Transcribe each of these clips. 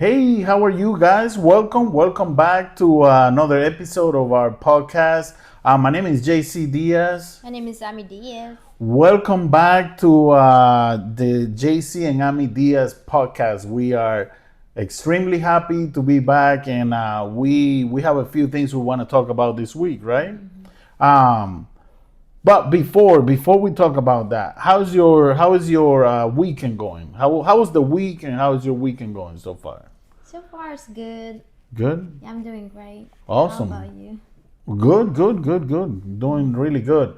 Hey, how are you guys? Welcome back to another episode of our podcast. My name is JC Diaz. My name is AMIE Diaz. Welcome back to the JC and AMIE Diaz podcast. We are extremely happy to be back, and we have a few things we want to talk about this week, right? Um, but before we talk about that, how is your weekend going? How was the week, and how is your weekend going so far? So far, it's good. Good. Yeah, I'm doing great. Awesome. How about you? Good. Doing really good.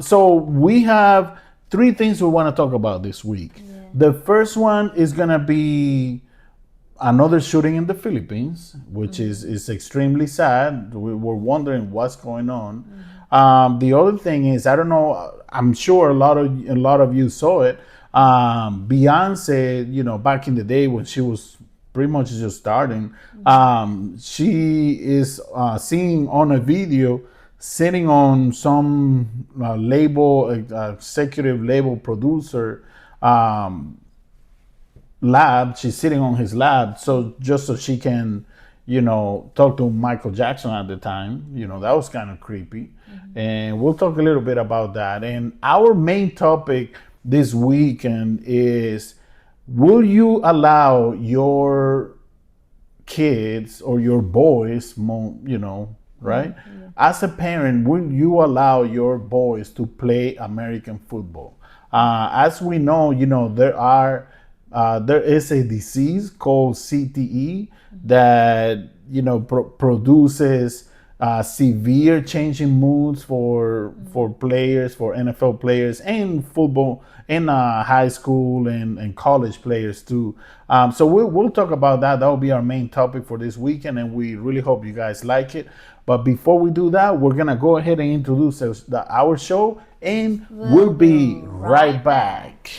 So we have three things we want to talk about this week. Yeah. The first one is gonna be another shooting in the Philippines, which is extremely sad. We were wondering what's going on. The other thing is, I don't know. I'm sure a lot of you saw it. Beyonce, back in the day when she was pretty much just starting, she is seen on a video sitting on some label, executive label producer lab. She's sitting on his lab, so she can, talk to Michael Jackson at the time. That was kind of creepy. And we'll talk a little bit about that. And our main topic this weekend is: will you allow your kids or your boys, right? As a parent, will you allow your boys to play American football? As we know, there is a disease called CTE that produces severe changing moods for players, for NFL players, and football, and high school and college players too. So we'll talk about that. That will be our main topic for this weekend, and we really hope you guys like it. But before we do that, we're gonna go ahead and introduce our show, and we'll be right back.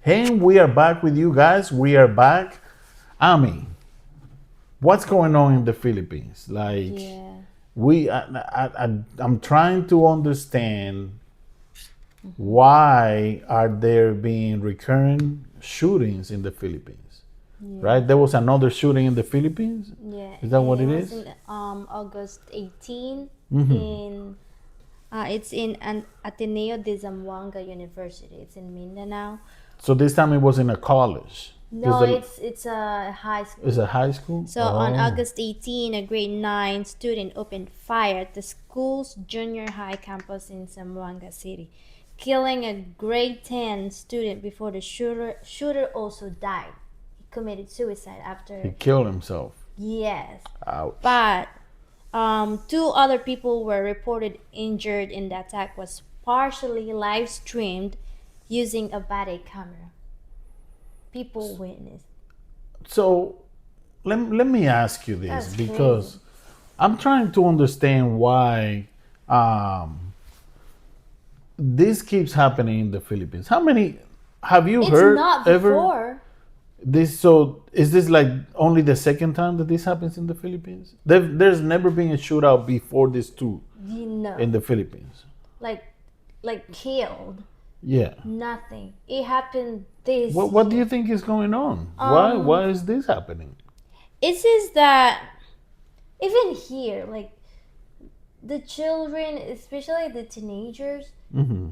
And we are back with you guys. We are back. Ami, what's going on in the Philippines? Like, Yeah. I'm trying to understand why are there being recurring shootings in the Philippines? Yeah. Right? There was another shooting in the Philippines. Yeah. Is that and what it was is? In, August 18 Mm-hmm. in it's in an Ateneo de Zamboanga University. It's in Mindanao. So this time it was in a college. No, the- it's a high school. It's a high school. So on August 18, a grade 9 student opened fire at the school's junior high campus in Zamboanga City, killing a grade 10 student before the shooter also died. He committed suicide He after. killed himself. Yes. Ouch. But two other people were reported injured in the attack was partially live streamed using a body camera. People witnessed. So let me ask you this, That's because crazy. I'm trying to understand why this keeps happening in the Philippines. How many have you It's heard not ever before. this? So is this like only the second time that this happens in the Philippines? There's never been a shootout before this too You know, in the Philippines. like killed. Yeah. Nothing. It happened this. What do you think is going on? Why is this happening? It says that even here, like the children, especially the teenagers, Mm-hmm.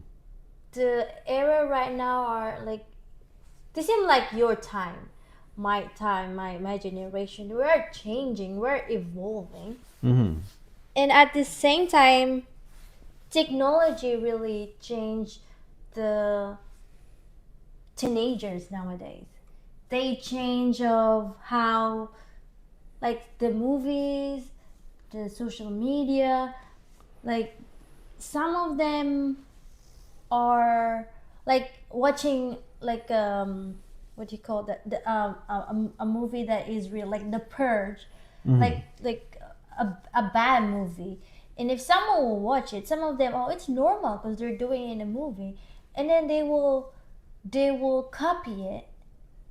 the era right now are like they seem like your time, my generation. We're changing, we're evolving, Mm-hmm. and at the same time, technology really changed the teenagers nowadays. They change of how, like the movies, the social media, like some of them are like watching like what do you call that, a movie that is real, like The Purge, like a bad movie. And if someone will watch it, some of them, oh, it's normal because they're doing it in a movie. and then they will copy it,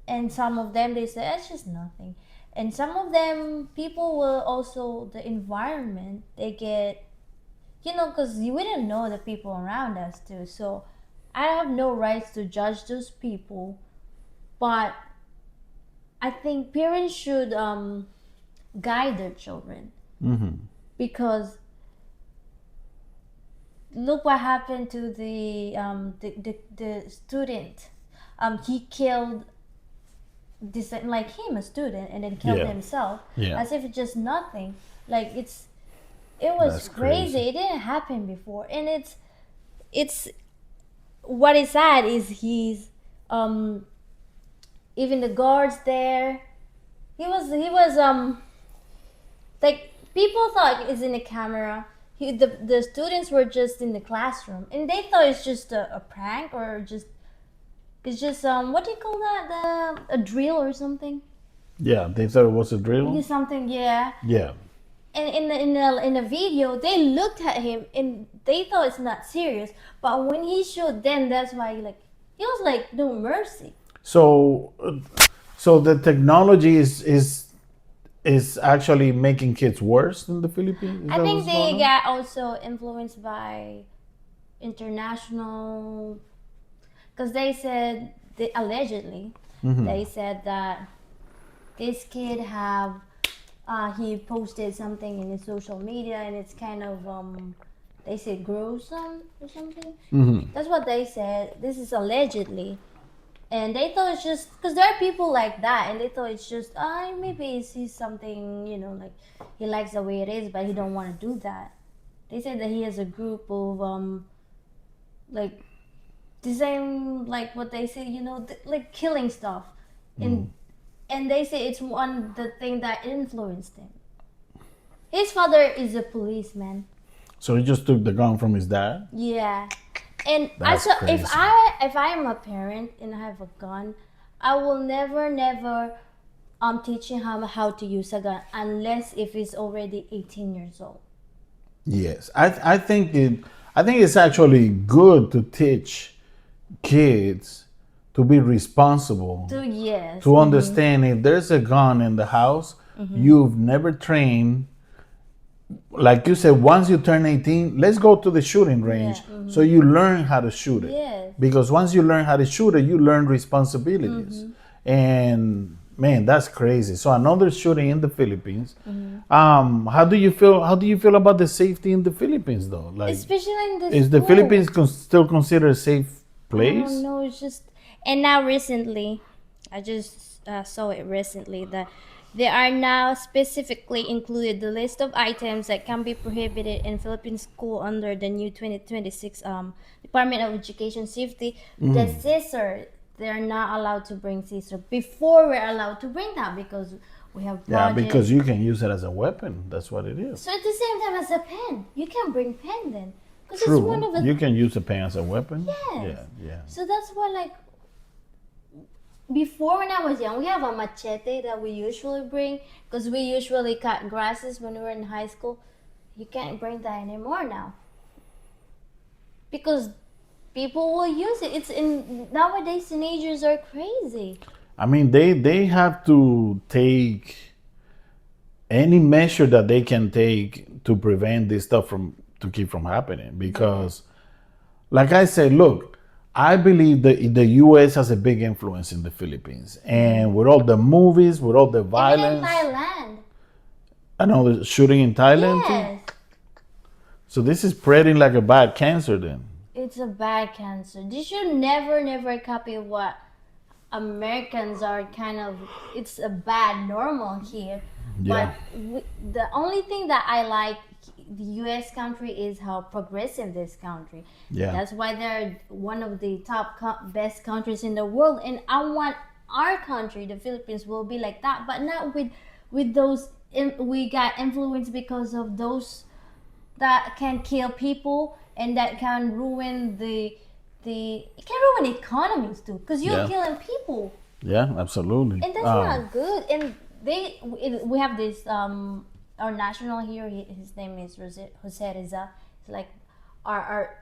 and some of them they say it's just nothing, and some of them people will also the environment they get, because we didn't know the people around us too. So I have no rights to judge those people, but I think parents should guide their children, because look what happened to the student. He killed this like him, a student, and then killed Yeah. himself, Yeah. as if it's just nothing. Like it was That's crazy. crazy. It didn't happen before, and it's what is sad is he's even the guards there. He was like people thought it's in the camera. The students were just in the classroom, and they thought it's just a prank, or just it's just what do you call that, a drill or something. Yeah, they thought it was a drill. Something, yeah. Yeah. And in the video, they looked at him and they thought it's not serious. But when he showed them, that's why he was like no mercy. So, so the technology is actually making kids worse in the Philippines. Is I that think what's they going on? got also influenced by international, because they said allegedly they said that this kid have he posted something in his social media, and it's kind of they said gruesome or something. That's what they said. This is allegedly, and they thought it's just because there are people like that, and they thought it's just maybe he's something, like he likes the way it is, but he don't want to do that. They said that he has a group of like the same, like what they say, like killing stuff, and they say it's one the thing that influenced him. His father is a policeman. So he just took the gun from his dad. Yeah, and That's if crazy. I am a parent and I have a gun, I will never teach him how to use a gun unless if he's already 18 years old. Yes, I think it's actually good to teach kids to be responsible, So yes, to understand if there's a gun in the house, you've never trained. Like you said, once you turn 18, let's go to the shooting range, so you learn how to shoot it. Yes. Because once you learn how to shoot it, you learn responsibilities. And man, that's crazy. So another shooting in the Philippines. How do you feel? How do you feel about the safety in the Philippines, though? Like, especially in the is the school. Philippines still considered a safe I place? don't know. It's just, and now recently, I just saw it recently that they are now specifically included the list of items that can be prohibited in Philippine school under the new 2026 Department of Education Safety. The scissor, they're not allowed to bring scissor. Before we're allowed to bring that because we have Yeah, projects. because you can use it as a weapon. That's what it is. So at the same time as a pen, you can bring pen then. Because it's one True. of the You can use a pen as a weapon. Yes. Yeah, yeah. So that's why, like, before when I was young, we have a machete that we usually bring because we usually cut grasses when we were in high school. You can't bring that anymore now because people will use it. It's in nowadays teenagers are crazy. I mean, they have to take any measure that they can take to prevent this stuff to keep from happening. Because, like I said, look, I believe that the U.S. has a big influence in the Philippines, and with all the movies, with all the Even in violence, Thailand. I know the shooting in Thailand too. Yes. So this is spreading like a bad cancer. Then It's a bad cancer. They should never copy what Americans are kind of. It's a bad normal here. Yeah. But the only thing that I like the U.S. country is how progressive this country. Yeah. That's why they're one of the top best countries in the world, and I want our country, the Philippines, will be like that. But not with those. We got influence because of those that can kill people and that can ruin it can ruin economies too because you're Yeah. killing people, yeah, absolutely. and that's not good. And we have this our national hero, his name is Jose Rizal. It's like our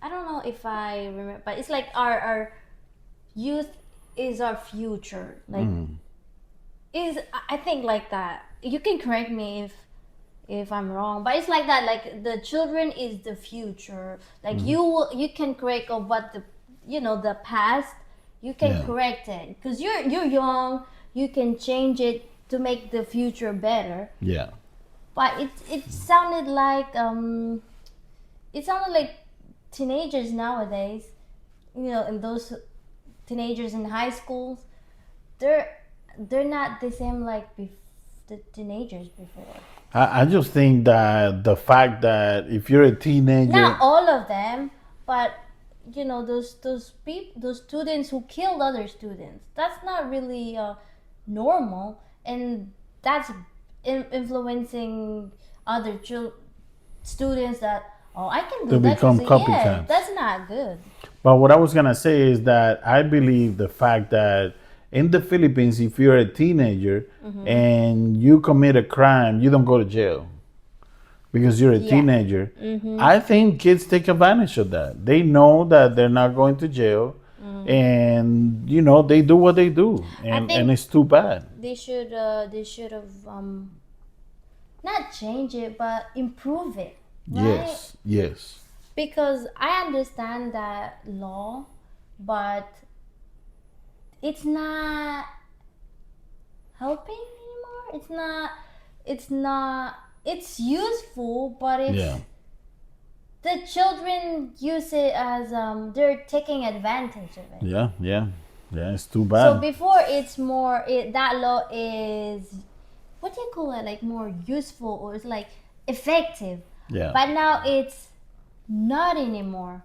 I don't know if I remember, but it's like our youth is our future. Like is I think like that. You can correct me if I'm wrong, but it's like that. Like the children is the future. Like you can correct of what the past. You can Yeah. correct it because you're young. You can change it to make the future better. Yeah. But it sounded like teenagers nowadays. And those teenagers in high schools, they're not the same like the teenagers before. I just think that the fact that if you're a teenager, Not all of them, but those students who killed other students. That's not really normal, and that's influencing other students that I can do to that. become Yeah, copycats. that's not good. But what I was gonna say is that I believe the fact that in the Philippines, if you're a teenager and you commit a crime, you don't go to jail because you're a Yeah. teenager. I think kids take advantage of that. They know that they're not going to jail, and they do what they do, and think it's too bad. they should have not change it but improve it, right? Yes, yes, Because I understand that law, but it's not helping anymore. It's useful, but yeah, the children use it as they're taking advantage of it. yeah, yeah, yeah. It's too So bad. before it's more that law is, what do you call it, like more useful, or it's like effective. Yeah, But now it's not anymore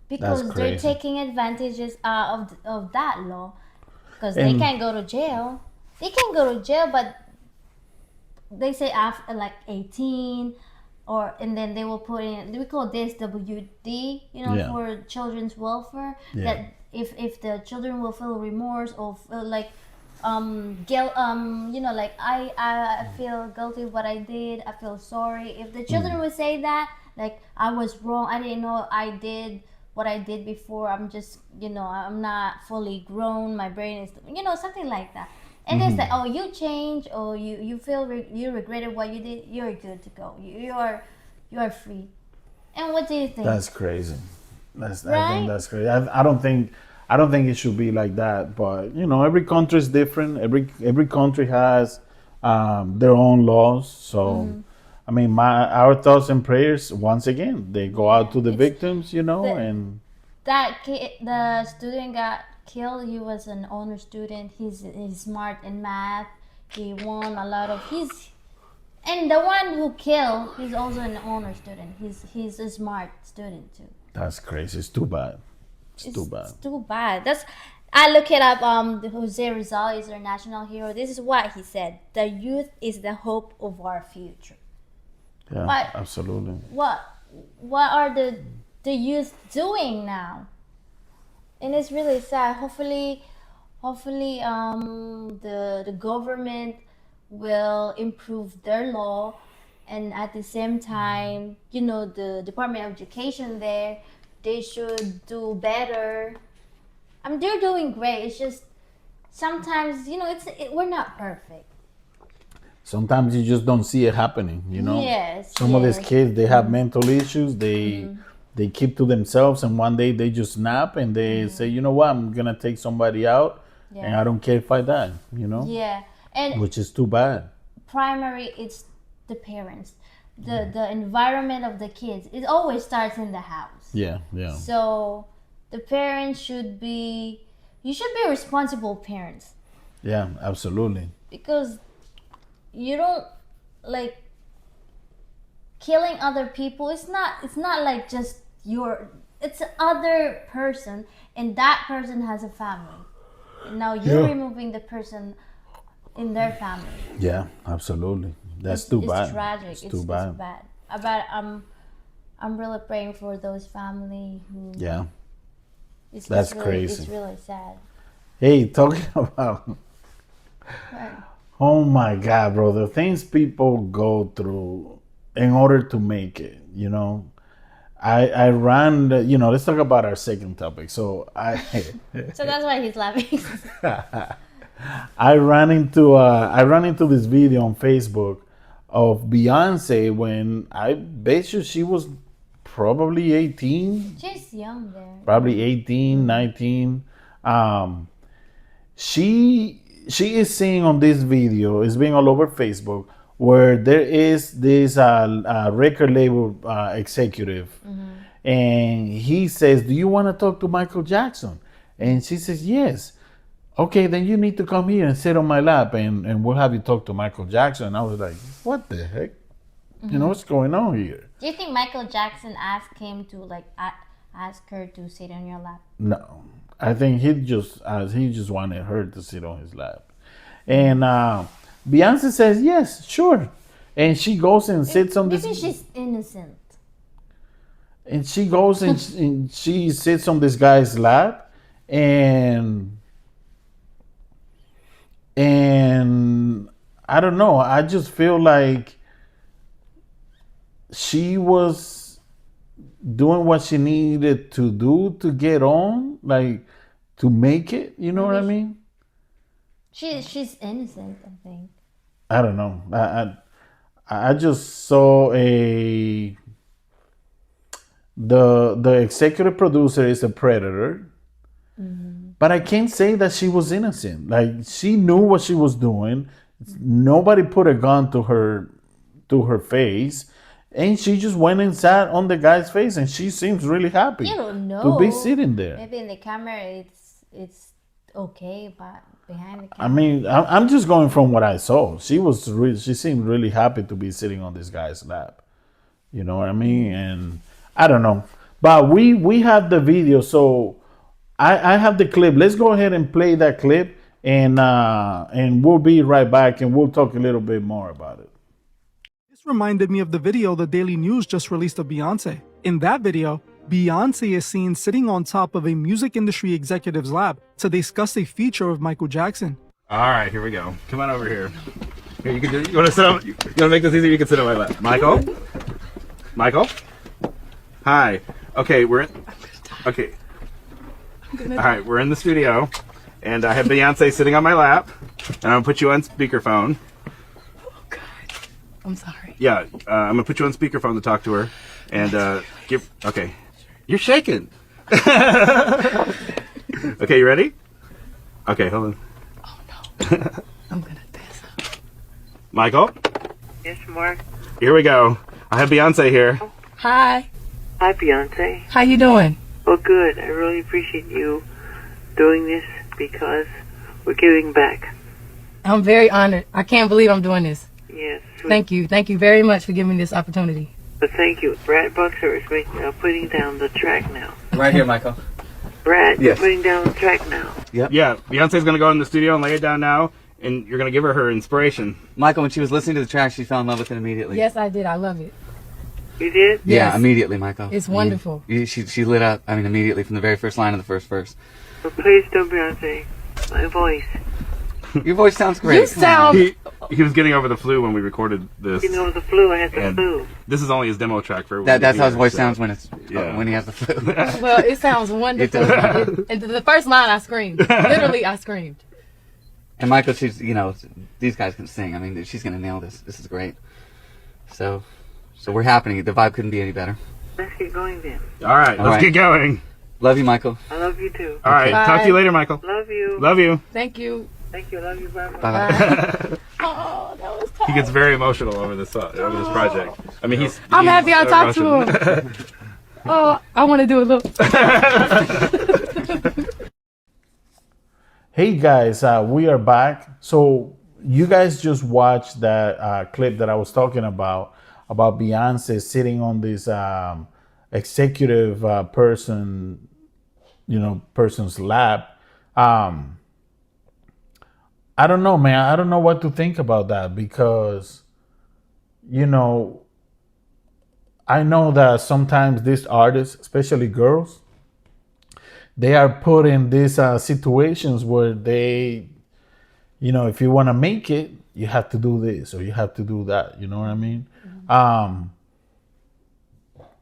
because they're crazy. taking advantages of that law, because they And can't go to jail. They can go to jail, but they say after like 18, and then they will put in, we call this WD, Yeah. for children's welfare. Yeah. That if the children will feel remorse or feel like guilt, like I feel guilty what I did, I feel sorry. If the children would say that, like, I was wrong, I didn't know I did what I did before, I'm just, I'm not fully grown, my brain is, something like that. And they say, oh, you changed, or you feel you regretted what you did, you're good to go, you are free. And what do you think? that's crazy. I think Right? that's crazy. I don't think it should be like that. But every country is different. Every country has their own laws. So, I mean, our thoughts and prayers. Once again, they go out to the It's victims. the, And that kid, the student got killed. He was an honor student. He's smart in math. He won a lot of and the one who killed, he's also an honor student. He's a smart student too. that's crazy. It's too bad. It's too bad. It's too bad. I look it up. Jose Rizal is our national hero. This is what he said: the youth is the hope of our future. Yeah, But absolutely. what are the youth doing now? And it's really sad. Hopefully, the government will improve their law, and at the same time, the Department of Education there, they should do better. They're doing great. It's just sometimes, we're not perfect. Sometimes you just don't see it happening. Yes, Some of these yes. kids, they have mental issues. They keep to themselves, and one day they just snap and they say, you know what, I'm gonna take somebody out, and Yeah. I don't care if I die. Yeah, and Which is too bad. primary, it's the parents, the environment of the kids. It always starts in the house. Yeah, yeah, So the parents you should be responsible parents, yeah, absolutely. because you don't, like, killing other people. It's not like just it's other person, and that person has a family, and now you're Yeah. removing the person in their family. Yeah, absolutely. That's too bad. It's tragic. It's It's too bad. It's bad. But I'm really praying for those family who. Yeah. It's That's really, crazy. It's really sad. Hey, talking about. Right. Oh my God, bro! The things people go through in order to make it. I ran. Let's talk about our second topic. So So that's why he's laughing. I ran into this video on Facebook of Beyonce when I bet you she was probably 18, She's young there. probably 18, 19. Um, she is seeing on this video, it's being all over Facebook, where there is this record label executive, and he says, "Do you want to talk to Michael Jackson?" And she says, "Yes." "Okay, then you need to come here and sit on my lap, and we'll have you talk to Michael Jackson." And I was like, "What the heck? What's going on here?" Do you think Michael Jackson asked him to ask her to sit on your lap? No, I think he just wanted her to sit on his lap, and Beyonce says yes, sure, and she goes and sits on this. Maybe she's innocent. And she goes and she sits on this guy's lap, and I don't know. I just feel like she was doing what she needed to do to get on, like to make it. You know what I mean? She's innocent, I think. I don't know. I just saw the executive producer is a predator. But I can't say that she was innocent. Like, she knew what she was doing. Nobody put a gun to her face, and she just went and sat on the guy's face, and she seems really happy You don't know. to be sitting there. Maybe in the camera it's okay, but behind the I camera. mean, I'm just going from what I saw. She seemed really happy to be sitting on this guy's lap. You know what I mean? And I don't know, but we have the video, so I have the clip. Let's go ahead and play that clip, and we'll be right back, and we'll talk a little bit more about it. This reminded me of the video the Daily News just released of Beyonce. In that video, Beyonce is seen sitting on top of a music industry executive's lap to discuss a feature of Michael Jackson. All right, here we go. Come on over here. Here, you can do. You want to sit on? You want to make this easier? You can sit on my lap. Michael. Michael. Hi. Okay, Okay. All right, we're in the studio, and I have Beyonce sitting on my lap, and I'm gonna put you on speakerphone. Oh God, I'm sorry. Yeah, I'm gonna put you on speakerphone to talk to her, and give. Okay, you're shaking. Okay, you ready? Okay, hold on. Oh no, I'm gonna pass out. Michael. Yes, Mark. Here we go. I have Beyonce here. Hi, Hi, Beyonce. how you doing? Well, good. I really appreciate you doing this because we're giving back. I'm very honored. I can't believe I'm doing this. Yes. Thank you very much for giving me this opportunity. But thank you. Brad Buxer is putting down the track now. Right here, Michael. Brad, Yes. you're putting down the track now. Yeah, Beyonce's gonna go in the studio and lay it down now, and you're gonna give her inspiration. Michael, when she was listening to the track, she fell in love with it immediately. Yes, I did. I love it. You did? Yeah, Yes. immediately, Michael. It's wonderful. She lit up, immediately from the very first line of the first verse. But please don't, Beyonce. My voice. Your voice sounds great. You sound. He was getting over the flu when we recorded this. You know, the flu. I had the And flu. this is only his demo track for That's how his voice so- sounds when it's Yeah. when he has the flu. Well, it sounds wonderful. And the first line, I screamed. Literally, I screamed. And Michael, she's these guys can sing. I mean, she's gonna nail this. This is great. So we're happening. The vibe couldn't be any better. Let's get going then. All right, All let's right. get going. Love you, Michael. I love you too. All right, Bye. talk to you later, Michael. Love you. Love you. Thank you. Thank you. Love you. Bye-bye. Bye bye. Oh, that was He gets very emotional over this project. I mean, I'm he's happy I so talked to emotional. him. Oh, I want to do a little. Hey guys, we are back. So you guys just watched that clip that I was talking about Beyonce sitting on this executive person's lap. I don't know, man. I don't know what to think about that because, I know that sometimes these artists, especially girls, they are put in these situations where they, if you want to make it, you have to do this or you have to do that. You know what I mean?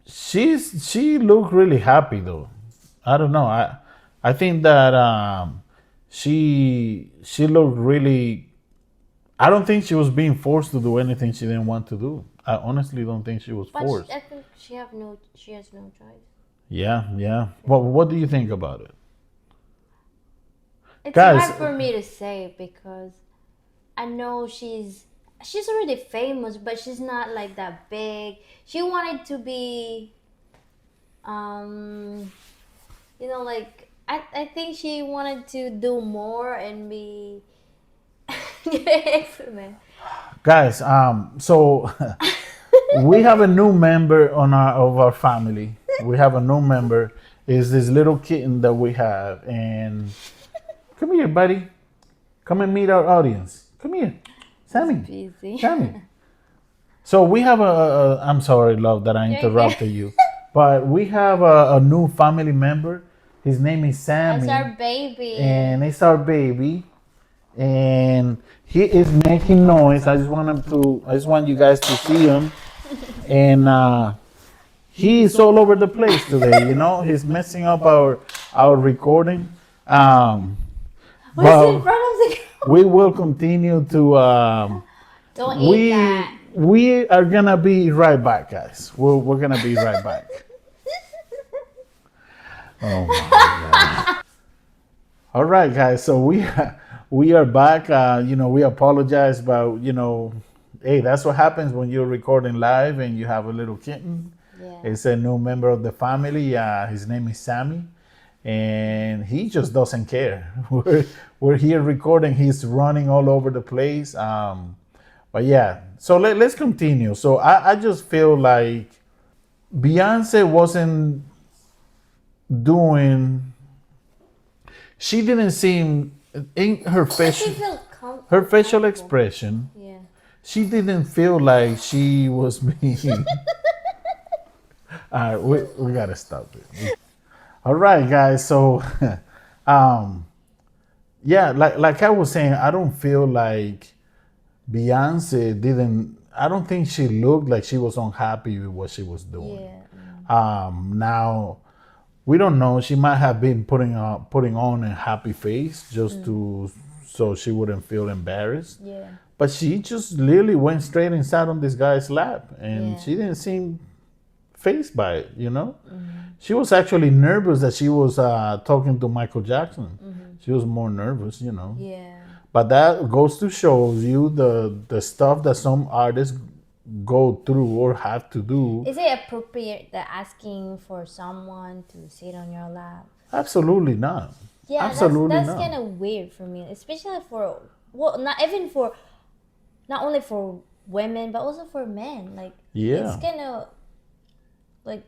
she looked really happy though. I don't know. I think that she looked really. I don't think she was being forced to do anything she didn't want to do. I honestly don't think she was But forced. I think she has no choice. Yeah, yeah. Well, what do you think about it? It's Guys- hard for me to say because I know she's already famous, but she's not like that big. She wanted to be, like I think she wanted to do more and be excellent. Guys, so we have a new member on our family. We have a new member. Is this little kitten that we have, and come here, buddy. Come and meet our audience. Come here, Sammy. Busy. Sammy. So we have I'm sorry, love, that I interrupted you, but we have a new family member. His name is Sammy, That's our baby. and it's our baby, and he is making noise. I just want you guys to see him, and he's all over the place today. You know, he's messing up our recording. What's in But front of the we will continue to. Don't eat that. We are gonna be right back, guys. We're gonna be right back. Oh my God. All right, guys. So we are back. We apologize about hey, that's what happens when you're recording live and you have a little kitten. Yeah. It's a new member of the family. His name is Sammy, and he just doesn't care. We're here recording. He's running all over the place. But yeah, so let's continue. So I just feel like Beyonce wasn't doing. She didn't seem in her She facial feel her facial expression. Yeah. She didn't feel like she was being. All right, we gotta stop it. All right, guys. So, yeah, like I was saying, I don't feel like Beyonce didn't. I don't think she looked like she was unhappy with what she was doing. Yeah. Now we don't know. She might have been putting on a happy face just so she wouldn't feel embarrassed. Yeah. But she just literally went straight and sat on this guy's lap, and Yeah. she didn't seem fazed by it. She was actually nervous that she was talking to Michael Jackson. She was more nervous. Yeah. But that goes to show you the stuff that some artists go through or have to do. Is it appropriate that asking for someone to sit on your lap? Absolutely not. Yeah, Absolutely that's not. kind of weird for me, especially not only for women but also for men. Like, Yeah. it's kind of like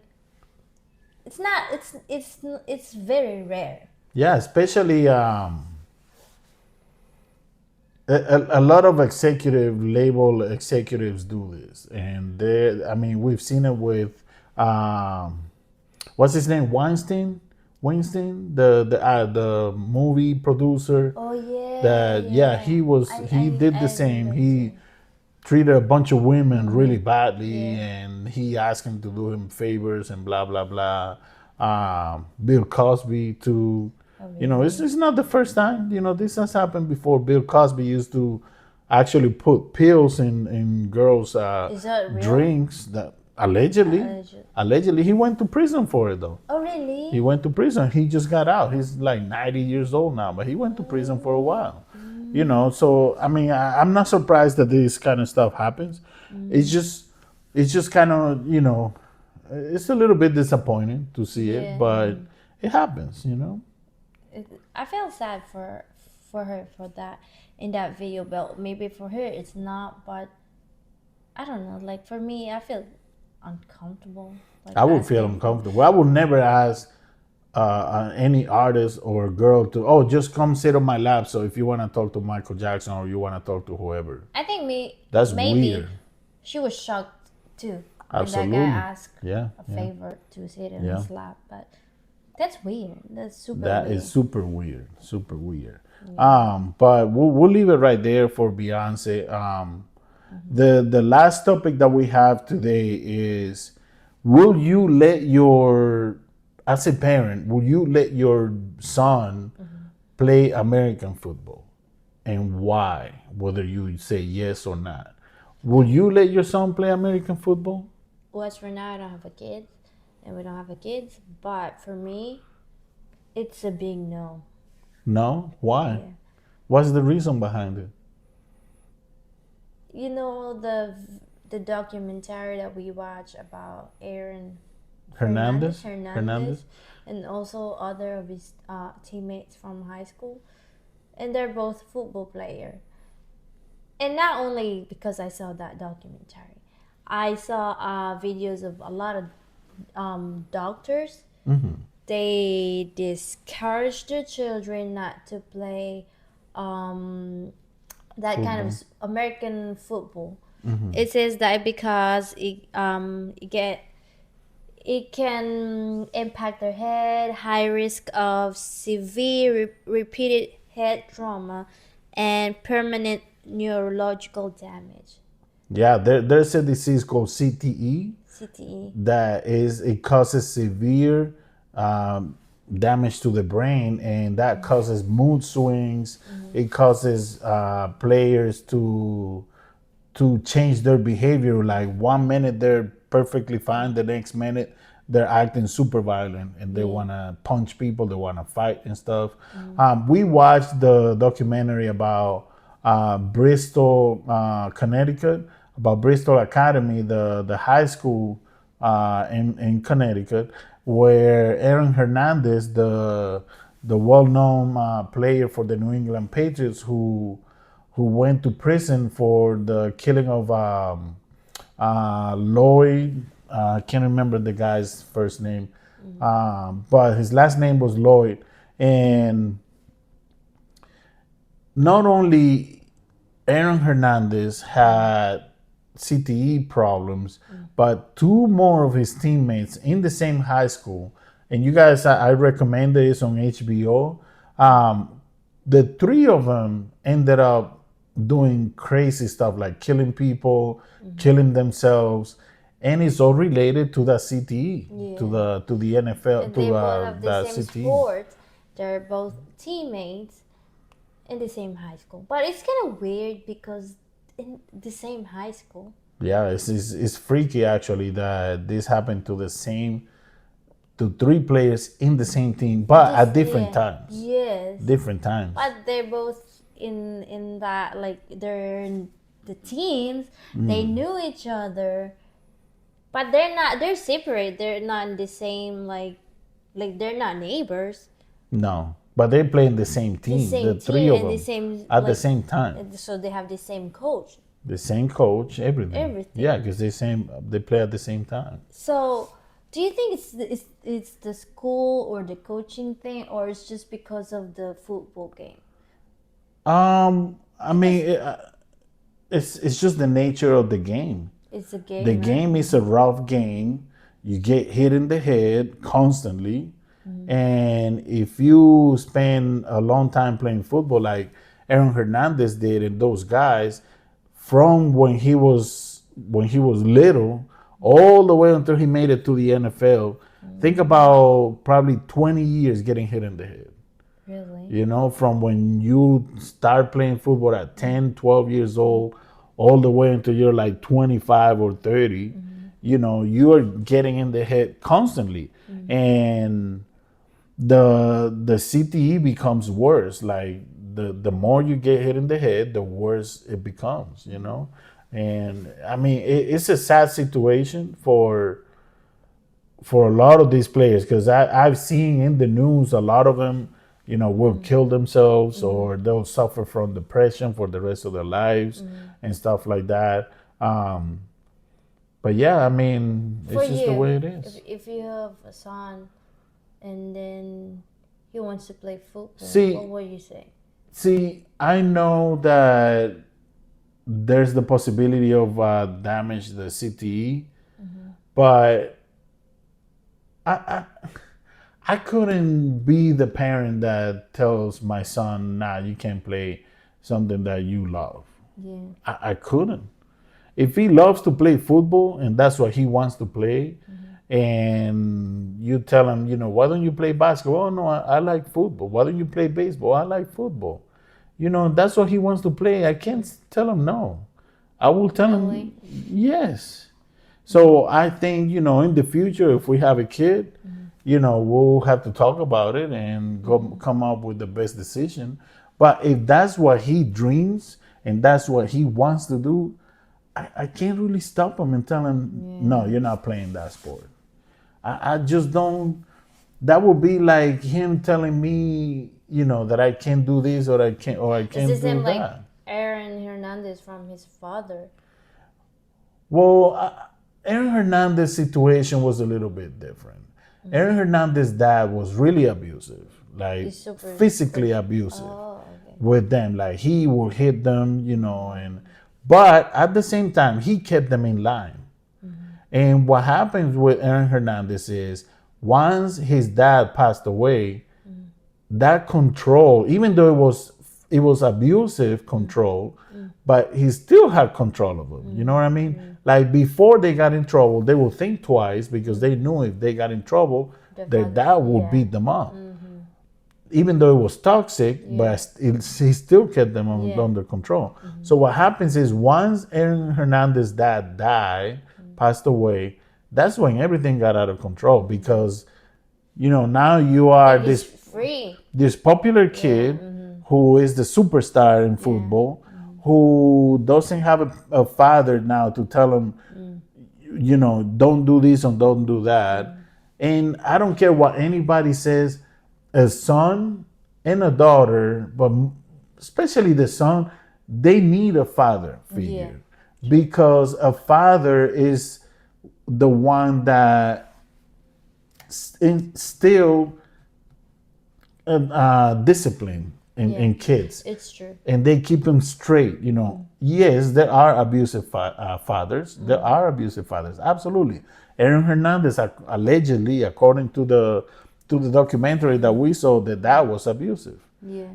it's very rare. Yeah, especially a lot of label executives do this, and we've seen it with what's his name, Weinstein, the movie producer. Oh yeah. He did the same. He treated a bunch of women really badly, and he asked him to do him favors and blah blah blah. Bill Cosby too. It's not the first time. This has happened before. Bill Cosby used to actually put pills in girls' Is that real? drinks. That allegedly he went to prison for it though. Oh really? He went to prison. He just got out. He's like 90 years old now, but he went to prison for a while. So I'm not surprised that this kind of stuff happens. It's just kind of it's a little bit disappointing to see it, but it happens. I feel sad for her for that in that video, but maybe for her it's not. But I don't know. Like for me, I feel uncomfortable. Like I would feel asking. uncomfortable. I would never ask any artist or girl to just come sit on my lap. So if you want to talk to Michael Jackson or you want to talk to whoever, I think that's maybe weird. she was shocked too Absolutely. when that guy asked Yeah, a favor to sit in Yeah. his lap. But that's weird. That's super. That weird. is super weird. Super weird. But we'll leave it right there for Beyonce. The last topic that we have today is will you let your, as a parent, will you let your son play American football? And why? Whether you say yes or not. Will you let your son play American football? Well, as for now, I don't have a kid, and we don't have a kids. But for me, it's a big no. No? Why? Yeah. What's the reason behind it? You know the documentary that we watched about Aaron Hernandez? Hernandez, and also other of his teammates from high school, and they're both football player. And not only because I saw that documentary, I saw videos of a lot of doctors. They discourage their children not to play that kind of American football. It says that because it can impact their head, high risk of severe repeated head trauma, and permanent neurological damage. Yeah, there's a disease called CTE CTE. that is, it causes severe um, damage to the brain, and that causes mood swings. It causes players to change their behavior. Like 1 minute they're perfectly fine, the next minute they're acting super violent and they want to punch people, they want to fight and stuff. We watched the documentary about Bristol, Connecticut, about Bristol Academy, the high school in Connecticut, where Aaron Hernandez, the well-known player for the New England Patriots, who went to prison for the killing of Lloyd. I can't remember the guy's first name, but his last name was Lloyd. And not only Aaron Hernandez had CTE problems, but two more of his teammates in the same high school. And you guys, I recommend this on HBO. The three of them ended up doing crazy stuff like killing people, killing themselves, and it's all related to the CTE, to the NFL, And to they both have the the same CTE. sport. They're both teammates in the same high school. But it's kind of weird because in the same high school. Yeah, it's freaky actually that this happened to three players in the same team, but at different times. Yes. Different times. But they're both in that, like, they're in the teams. They knew each other. But they're separate. They're not in the same, like they're not neighbors. No, but they play in the same team. The three of them and the same, at the same time. So they have the same coach. The same coach, everything. Everything. Yeah, because they play at the same time. So, do you think it's the school or the coaching thing, or it's just because of the football game? I mean, it's just the nature of the game. It's a game. The right? game is a rough game. You get hit in the head constantly. And if you spend a long time playing football like Aaron Hernandez did and those guys, from when he was little all the way until he made it to the NFL, think about probably 20 years getting hit in the head. Really? You know, from when you start playing football at 10, 12 years old, all the way until you're like 25 or 30, you know, you're getting in the head constantly. And the CTE becomes worse. Like the more you get hit in the head, the worse it becomes, you know? And I mean, it's a sad situation for a lot of these players, because I've seen in the news a lot of them, you know, will kill themselves or they'll suffer from depression for the rest of their lives and stuff like that. But yeah, I mean, it's just the way it is. If you have a son and then he wants to play football, See- what would you say? See, I know that there's the possibility of damage the CTE, but I couldn't be the parent that tells my son, nah, you can't play something that you love. Yeah. I couldn't. If he loves to play football and that's what he wants to play, and you tell him, why don't you play basketball? Oh no, I like football. Why don't you play baseball? I like football. That's what he wants to play. I can't tell him no. I will tell Really? him yes. So I think, in the future, if we have a kid, we'll have to talk about it and come up with the best decision. But if that's what he dreams and that's what he wants to do, I can't really stop him and tell him, no, you're not playing that sport. I just don't. That would be like him telling me, that I can't do this or I can't It's the do same that. like Aaron Hernandez from his father. Well, Aaron Hernandez's situation was a little bit different. Aaron Hernandez's dad was really abusive, like He's super- physically abusive Oh, okay. with them. Like he would hit them, but at the same time, he kept them in line. And what happens with Aaron Hernandez is once his dad passed away, that control, even though it was abusive control, but he still had control of them. You know what I mean? Like before they got in trouble, they would think twice because they knew if they got in trouble, their dad would beat them up. Even though it was toxic, but he still kept them under control. So what happens is once Aaron Hernandez's dad died, passed away, that's when everything got out of control because, now you are He's free. this popular kid who is the superstar in football, who doesn't have a father now to tell him, don't do this and don't do that. And I don't care what anybody says, a son and a daughter, but especially the son, they need a father figure because a father is the one that instill discipline in kids. It's true. And they keep them straight. Yes, there are abusive fathers. There are abusive fathers, absolutely. Aaron Hernandez, allegedly, according to the documentary that we saw, that was abusive. Yeah.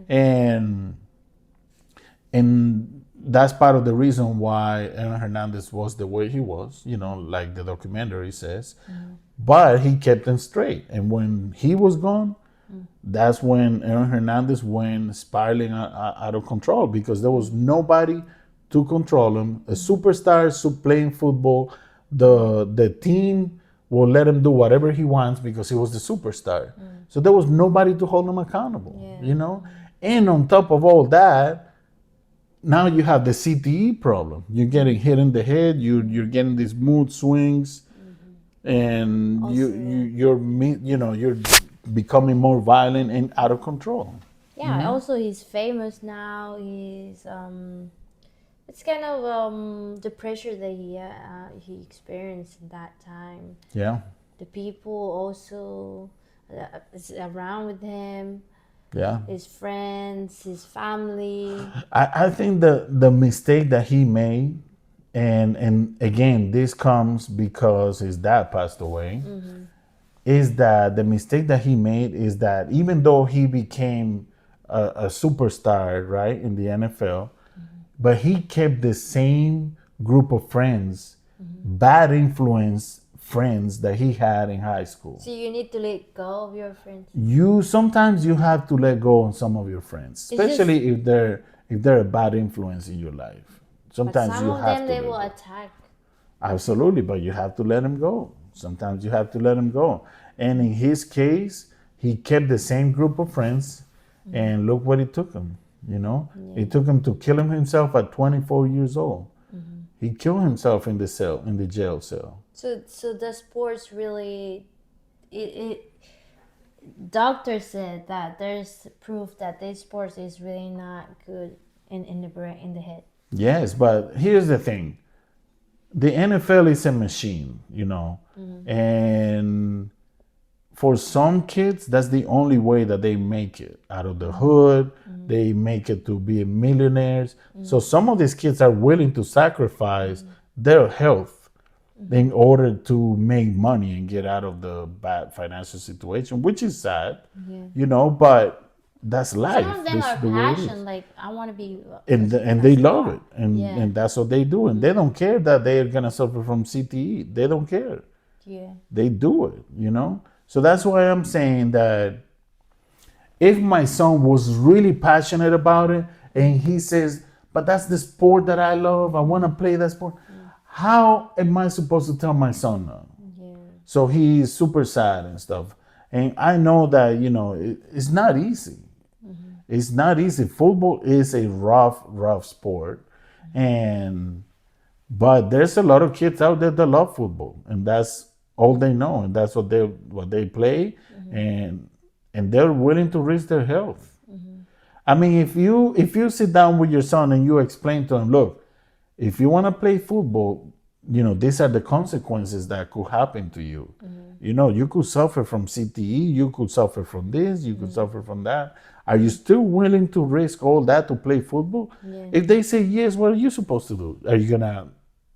And that's part of the reason why Aaron Hernandez was the way he was, like the documentary says. But he kept them straight. And when he was gone, that's when Aaron Hernandez went spiraling out of control because there was nobody to control him. A superstar playing football, the team will let him do whatever he wants because he was the superstar. So there was nobody to hold him accountable, And on top of all that, now you have the CTE problem. You're getting hit in the head. You're getting these mood swings, and Also, you're becoming more violent and out of control. Yeah. Also, he's famous now. He's it's kind of the pressure that he experienced in that time. Yeah. The people also is around with him. Yeah. His friends, his family. I think the mistake that he made, and again, this comes because his dad passed away, is that the mistake that he made is that even though he became a superstar, right, in the NFL, but he kept the same group of friends, bad influence friends that he had in high school. So you need to let go of your friends. Sometimes you have to let go on some of your friends, especially if they're a bad influence in your life. Sometimes But some you of have them to they let will go. attack. Absolutely, but you have to let them go. Sometimes you have to let them go. And in his case, he kept the same group of friends, and look what it took him. It took him to kill himself at 24 years old. He killed himself in the jail cell. So the sports really, doctor said that there's proof that this sports is really not good in the brain, in the head. Yes, but here's the thing. The NFL is a machine, and for some kids, that's the only way that they make it out of the hood. They make it to be millionaires. So some of these kids are willing to sacrifice their health in order to make money and get out of the bad financial situation, which is sad, but that's life. Some of them This are is the way it is. passion, like I want to be. And they love it, and that's what they do, and they don't care that they're gonna suffer from CTE. They don't care. Yeah. They do it, So that's why I'm saying that if my son was really passionate about it and he says, but that's the sport that I love, I want to play that sport, how am I supposed to tell my son no? Yeah. So he's super sad and stuff. And I know that, it's not easy. It's not easy. Football is a rough sport. But there's a lot of kids out there that love football, and that's all they know, and that's what they play, and they're willing to risk their health. I mean, if you sit down with your son and you explain to him, look, if you want to play football, these are the consequences that could happen to you. You could suffer from CTE, you could suffer from this, you could suffer from that. Are you still willing to risk all that to play football? Yeah. If they say yes, what are you supposed to do? Are you gonna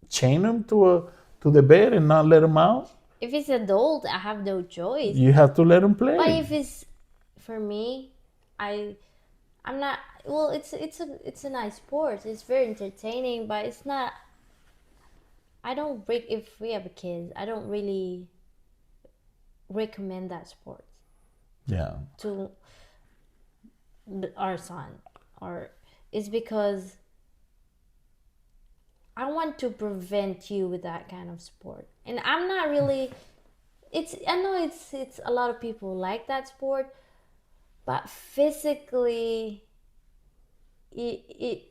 chain them to the bed and not let them out? If it's adult, I have no choice. You have to let them play. But if it's for me, I'm not. Well, it's a nice sport. It's very entertaining, but it's not. I don't break. If we have a kid, I don't really recommend that sport Yeah. to our son, or it's because I want to prevent you with that kind of sport, and I'm not really. I know it's a lot of people like that sport, but physically, it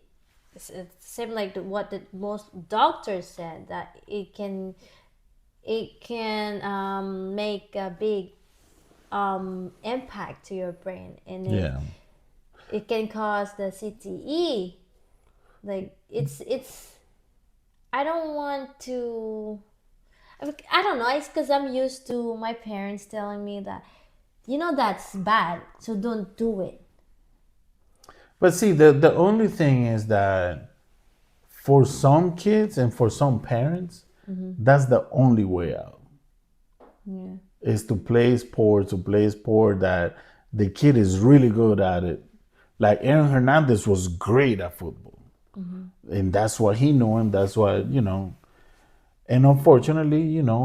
seems like what the most doctors said, that it can make a big impact to your brain, and Yeah. it can cause the CTE. Like it's I don't want to. I don't know. It's because I'm used to my parents telling me that, that's bad, so don't do it. But see, the only thing is that for some kids and for some parents, that's the only way out. Yeah. Is to play sport that the kid is really good at it. Like Aaron Hernandez was great at football. And that's what he knew, and that's what, and unfortunately,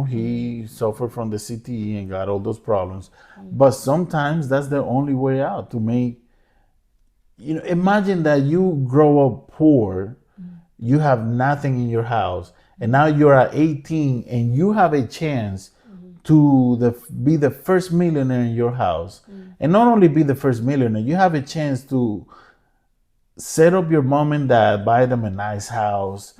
he suffered from the CTE and got all those problems. But sometimes that's the only way out to make, imagine that you grow up poor, you have nothing in your house, and now you're at 18 and you have a chance to be the first millionaire in your house. And not only be the first millionaire, you have a chance to set up your mom and dad, buy them a nice house,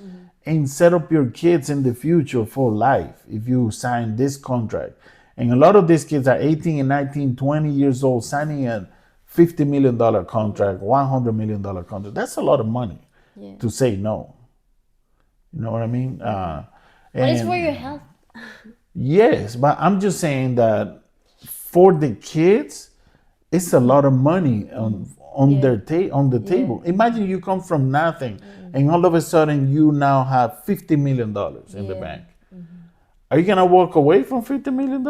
and set up your kids in the future for life if you sign this contract. And a lot of these kids are 18 and 19, 20 years old, signing a $50 million contract, $100 million contract. That's a lot of money to say no. You know what I mean? But it's for your health. Yes, but I'm just saying that for the kids, it's a lot of money on the table. Imagine you come from nothing, and all of a sudden you now have $50 million in the bank. Are you gonna walk away from $50 million?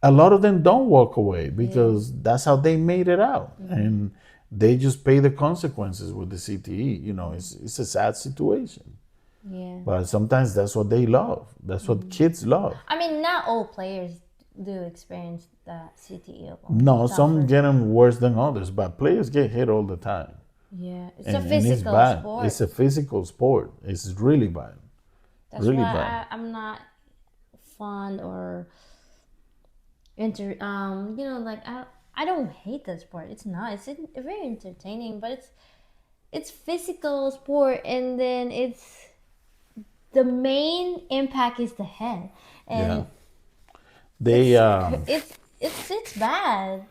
A lot of them don't walk away because that's how they made it out, and they just pay the consequences with the CTE. It's a sad situation. Yeah. But sometimes that's what they love. That's what kids love. I mean, not all players do experience the CTE. No, some get them worse than others, but players get hit all the time. Yeah, it's And a physical it's bad. sport. It's a physical sport. It's really bad. That's really why bad. I'm not fond or I don't hate the sport. It's not. It's very entertaining, but it's physical sport, and then the main impact is the head, and They it's bad.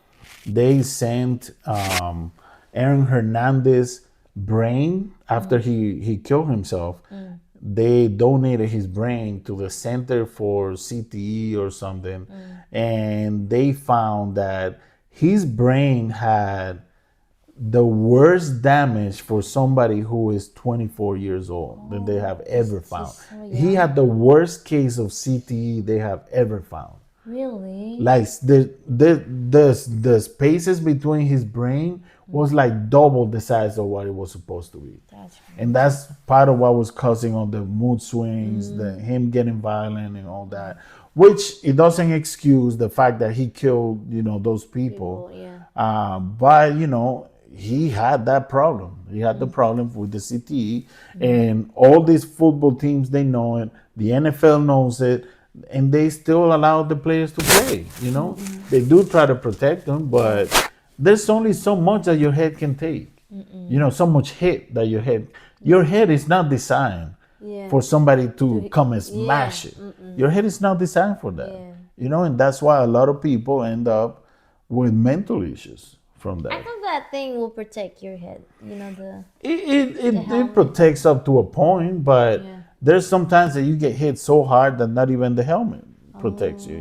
they sent Aaron Hernandez brain after he killed himself. They donated his brain to the Center for CTE or something, and they found that his brain had the worst damage for somebody who is 24 years old than they have ever found. so He had the worst case of CTE they have ever found. Really? Like the spaces between his brain was like double the size of what it was supposed to be. That's right. And that's part of what was causing all the mood swings, the him getting violent and all that. Which it doesn't excuse the fact that he killed, those people. Yeah. But he had that problem. He had the problem with the CTE, and all these football teams, they know it. The NFL knows it, and they still allow the players to play. They do try to protect them, but there's only so much that your head can take. So much hit that your head is not designed Yeah. for somebody to come and smash it. Your head is not designed for that. And that's why a lot of people end up with mental issues from I that. thought that thing will protect your head. It helmet. protects up to a point, but Yeah. there's sometimes that you get hit so hard that not even the helmet protects you.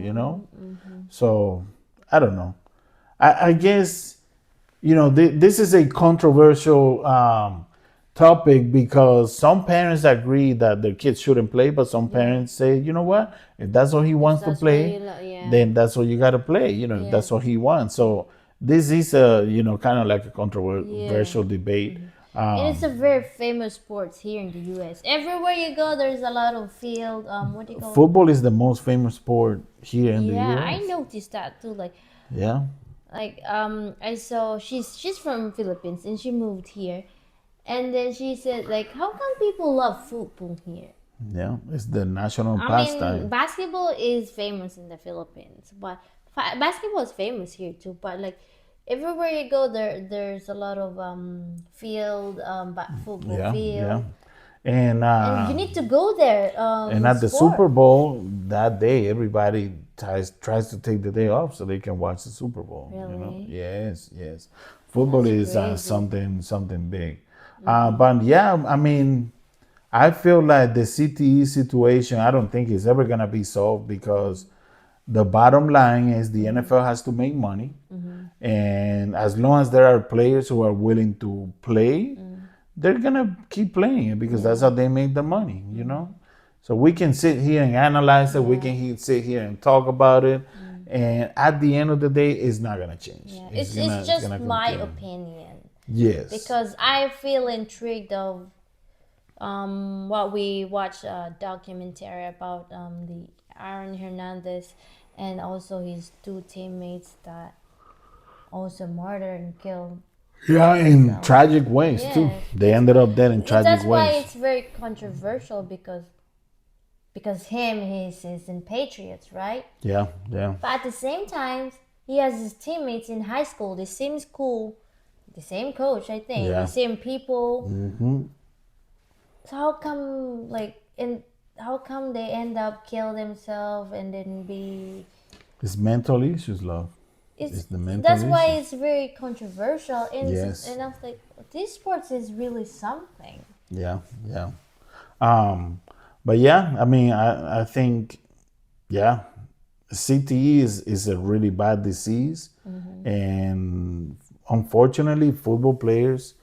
So I don't know. I guess this is a controversial topic because some parents agree that their kids shouldn't play, but some parents say, you know what, if that's what he wants to that's play, what yeah. then that's what you got to play. If that's what he wants. So this is a kind of like a controversial debate. And it's a very famous sport here in the U.S. Everywhere you go, there's a lot of field. What do you call it? Football is the most famous sport here in the Yeah, U.S. I noticed that too. Yeah. I saw she's from Philippines and she moved here, and then she said how come people love football here? Yeah, it's the national I pastime. mean, basketball is famous in the Philippines, but basketball is famous here too. But everywhere you go, there's a lot of field, football Yeah, field. yeah. And And you need to go there. and at the sport. Super Bowl that day, everybody tries to take the day off so they can watch the Super Bowl. Really? Yes, yes. Football is crazy. something big. But yeah, I mean, I feel like the CTE situation, I don't think is ever gonna be solved because the bottom line is the NFL has to make money, and as long as there are players who are willing to play, they're gonna keep playing it because that's how they make the money. So we can sit here and analyze it. We can sit here and talk about it, and at the end of the day, it's not gonna change. Yeah. It's just gonna my continue. opinion Yes. because I feel intrigued of what we watched a documentary about the Aaron Hernandez and also his two teammates that also murdered and killed. Yeah, in tragic ways too. Yeah. They ended up dead in tragic That's why ways. it's very controversial because he's in Patriots, right? Yeah, yeah. But at the same time, he has his teammates in high school, the same school, the same coach, I think, Yeah. the same people. Mm-hmm. So how come they end up kill themselves and then be? It's mental issues, love. It's the mental That's why issues. it's very controversial. And Yes. and I was like, this sports is really something. Yeah, yeah. But yeah, I mean, I think, yeah, CTE is a really bad disease, and unfortunately, football players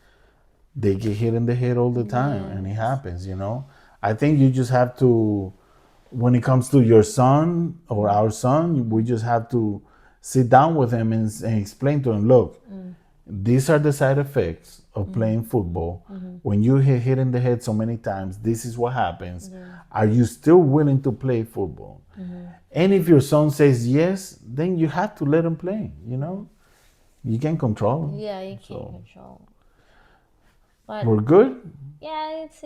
they get hit in the head all the time, and it happens. I think you just have to, when it comes to your son or our son, we just have to sit down with him and explain to him, look, these are the side effects of playing football. When you get hit in the head so many times, this is what happens. Are you still willing to play football? And if your son says yes, then you have to let him play. You can't control him. Yeah, you can't control. But We're good. yeah, it's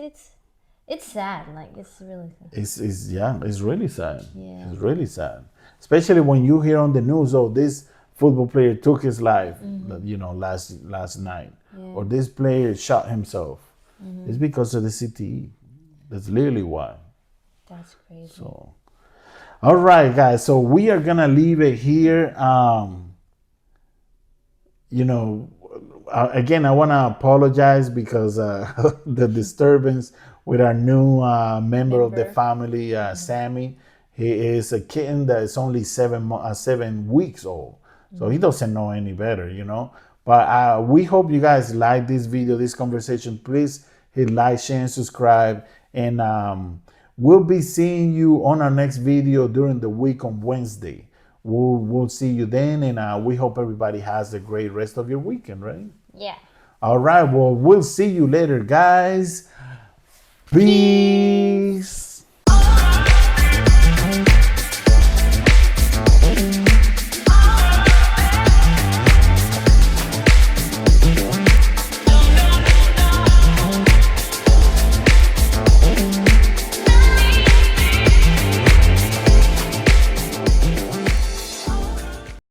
sad. It's really sad. It's really sad. Yeah. It's really sad, especially when you hear on the news, oh, this football player took his life, last night, or this player shot himself. It's because of the CTE. That's literally why. That's crazy. So, all right, guys. So we are gonna leave it here. Again, I want to apologize because the disturbance with our new member of the family, Sammy. He is a kitten that is only 7 weeks old, so he doesn't know any better, But we hope you guys like this video, this conversation. Please hit like, share, and subscribe, and we'll be seeing you on our next video during the week on Wednesday. we'll see you then, and we hope everybody has a great rest of your weekend, right? Yeah. All right. Well, we'll see you later, guys. Peace.